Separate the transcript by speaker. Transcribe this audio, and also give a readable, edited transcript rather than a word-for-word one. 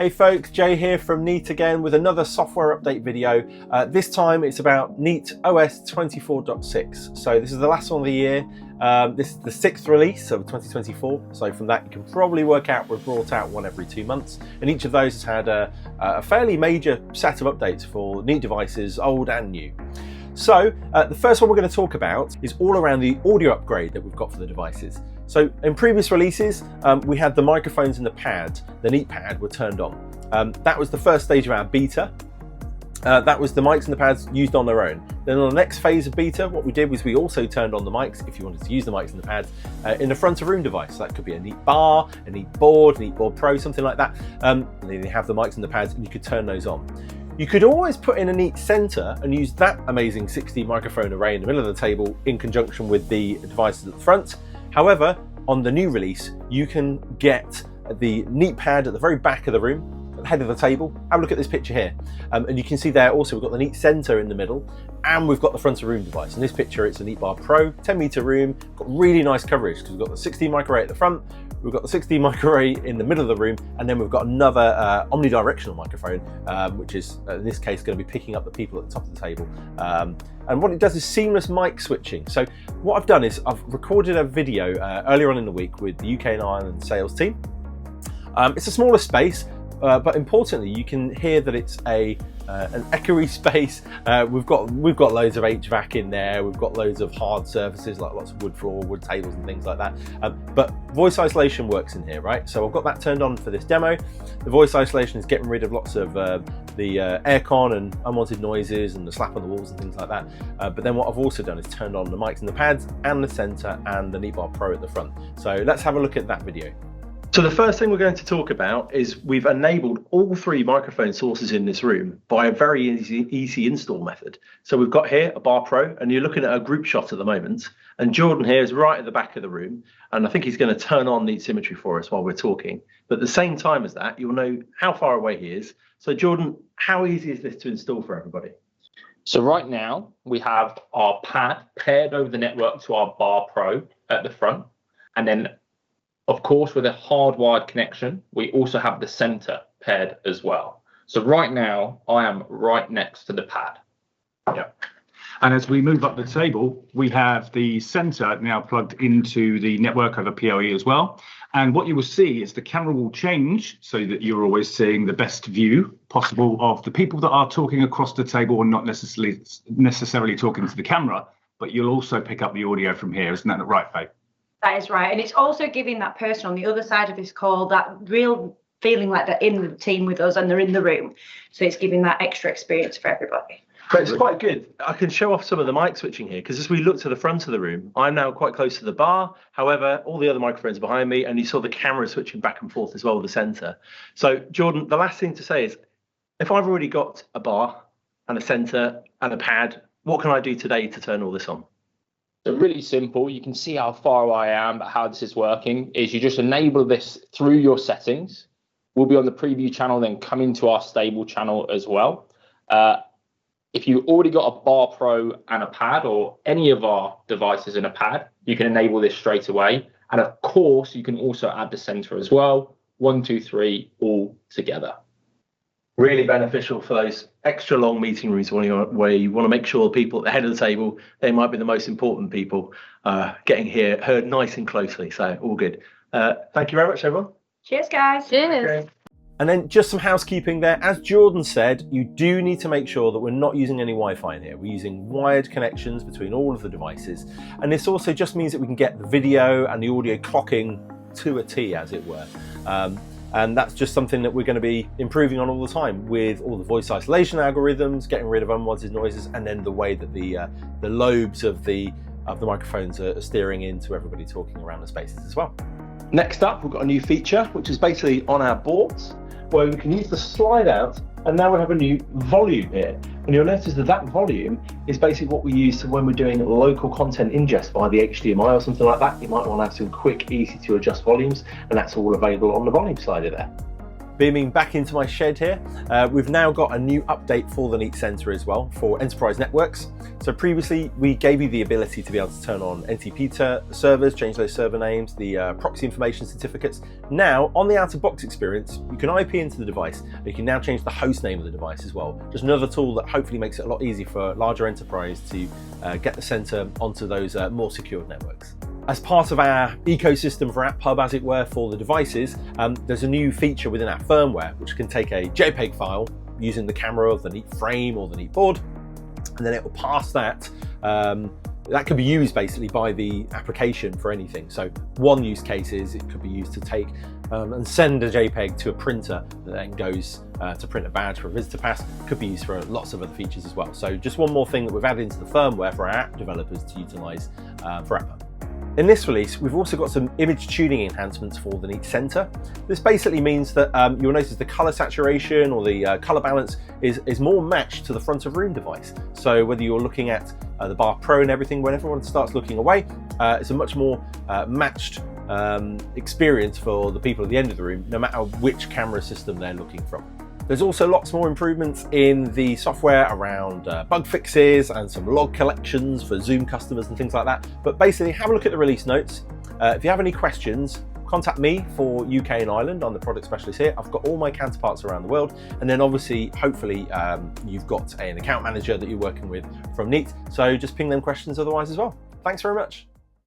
Speaker 1: Hey folks, Jay here from Neat again with another software update video. This time it's about Neat OS 24.6. So this is the last one of the year. This is the 6th release of 2024. So from that you can probably work out we've brought out one every 2 months. And each of those has had a fairly major set of updates for Neat devices, old and new. So the first one we're going to talk about is all around the audio upgrade that we've got for the devices. So in previous releases, we had the microphones and the pad, the Neat pad, were turned on. That was the first stage of our beta. That was the mics and the pads used on their own. Then on the next phase of beta, what we did was we also turned on the mics, if you wanted to use the mics and the pads, in a front of room device. So that could be a Neat bar, a Neat Board Pro, something like that. And then you have the mics and the pads and you could turn those on. You could always put in a Neat center and use that amazing 60 microphone array in the middle of the table in conjunction with the devices at the front. However, on the new release, you can get the Neat pad at the very back of the room, at the head of the table. Have a look at this picture here. And you can see there also we've got the Neat center in the middle and we've got the front of room device. In this picture, it's a Neat Bar Pro, 10 meter room, got really nice coverage because we've got the 16 mic array at the front, we've got the 16 mic array in the middle of the room, and then we've got another omnidirectional microphone, which is in this case going to be picking up the people at the top of the table. And what it does is seamless mic switching. So what I've done is I've recorded a video earlier on in the week with the UK and Ireland sales team. It's a smaller space, but importantly, you can hear that it's an echoey space. We've got loads of HVAC in there. We've got loads of hard surfaces like lots of wood floor, wood tables, and things like that. But voice isolation works in here, right? So I've got that turned on for this demo. The voice isolation is getting rid of lots of the aircon and unwanted noises and the slap on the walls and things like that. But then what I've also done is turned on the mics and the pads and the center and the Neat Bar Pro at the front. So let's have a look at that video.
Speaker 2: So the first thing we're going to talk about is we've enabled all 3 microphone sources in this room by a very easy install method. So we've got here a Bar Pro, and you're looking at a group shot at the moment. And Jordan here is right at the back of the room. And I think he's going to turn on Neat Symmetry for us while we're talking. But at the same time as that, you'll know how far away he is. So Jordan, how easy is this to install for everybody?
Speaker 3: So right now we have our pad paired over the network to our Bar Pro at the front. And then of course, with a hardwired connection, we also have the center paired as well. So right now, I am right next to the pad.
Speaker 4: Yeah. And as we move up the table, we have the center now plugged into the network over PoE as well. And what you will see is the camera will change so that you're always seeing the best view possible of the people that are talking across the table and not necessarily talking to the camera, but you'll also pick up the audio from here. Isn't that right, Faye?
Speaker 5: That is right. And it's also giving that person on the other side of this call that real feeling like they're in the team with us and they're in the room. So it's giving that extra experience for everybody.
Speaker 2: But it's quite good. I can show off some of the mic switching here because as we look to the front of the room, I'm now quite close to the bar. However, all the other microphones are behind me and you saw the camera switching back and forth as well with the center. So Jordan, the last thing to say is if I've already got a bar and a center and a pad, what can I do today to turn all this on?
Speaker 3: So really simple. You can see how far away I am, but how this is working is you just enable this through your settings. We'll be on the preview channel, then come into our stable channel as well. If you already got a Bar Pro and a pad or any of our devices in a pad, you can enable this straight away. And of course, you can also add the center as well. 1, 2, 3, all together.
Speaker 2: Really beneficial for those extra long meeting rooms where you want to make sure people at the head of the table, they might be the most important people, getting heard nice and closely. So all good. Thank you very much, everyone.
Speaker 5: Cheers, guys.
Speaker 6: Cheers.
Speaker 2: Okay.
Speaker 1: And then just some housekeeping there. As Jordan said, you do need to make sure that we're not using any Wi-Fi in here. We're using wired connections between all of the devices. And this also just means that we can get the video and the audio clocking to a T, as it were. And that's just something that we're going to be improving on all the time with all the voice isolation algorithms, getting rid of unwanted noises, and then the way that the lobes of the microphones are steering into everybody talking around the spaces as well.
Speaker 2: Next up, we've got a new feature, which is basically on our boards, where we can use the slide out, and now we have a new volume here. And you'll notice that volume is basically what we use when we're doing local content ingest via the HDMI or something like that. You might want to have some quick, easy to adjust volumes, and that's all available on the volume slider there.
Speaker 1: beaming back into my shed here. We've now got a new update for the Neat Center as well for enterprise networks. So previously we gave you the ability to be able to turn on NTP servers, change those server names, the proxy information certificates. Now on the out of box experience, you can IP into the device. You can now change the host name of the device as well. Just another tool that hopefully makes it a lot easier for larger enterprise to get the center onto those more secured networks. As part of our ecosystem for App Hub, as it were, for the devices, there's a new feature within our firmware which can take a JPEG file using the camera of the Neat frame or the Neat board, and then it will pass that. That could be used basically by the application for anything. So one use case is it could be used to take and send a JPEG to a printer that then goes to print a badge for a visitor pass. It could be used for lots of other features as well. So just one more thing that we've added into the firmware for our app developers to utilize for App Hub. In this release, we've also got some image tuning enhancements for the Neat Center. This basically means that you'll notice the color saturation or the color balance is more matched to the front of room device. So whether you're looking at the Bar Pro and everything, when everyone starts looking away, it's a much more matched experience for the people at the end of the room, no matter which camera system they're looking from. There's also lots more improvements in the software around bug fixes and some log collections for Zoom customers and things like that. But basically, have a look at the release notes. If you have any questions, contact me for UK and Ireland. I'm the product specialist here. I've got all my counterparts around the world. And then obviously, hopefully, you've got an account manager that you're working with from Neat. So just ping them questions otherwise as well. Thanks very much.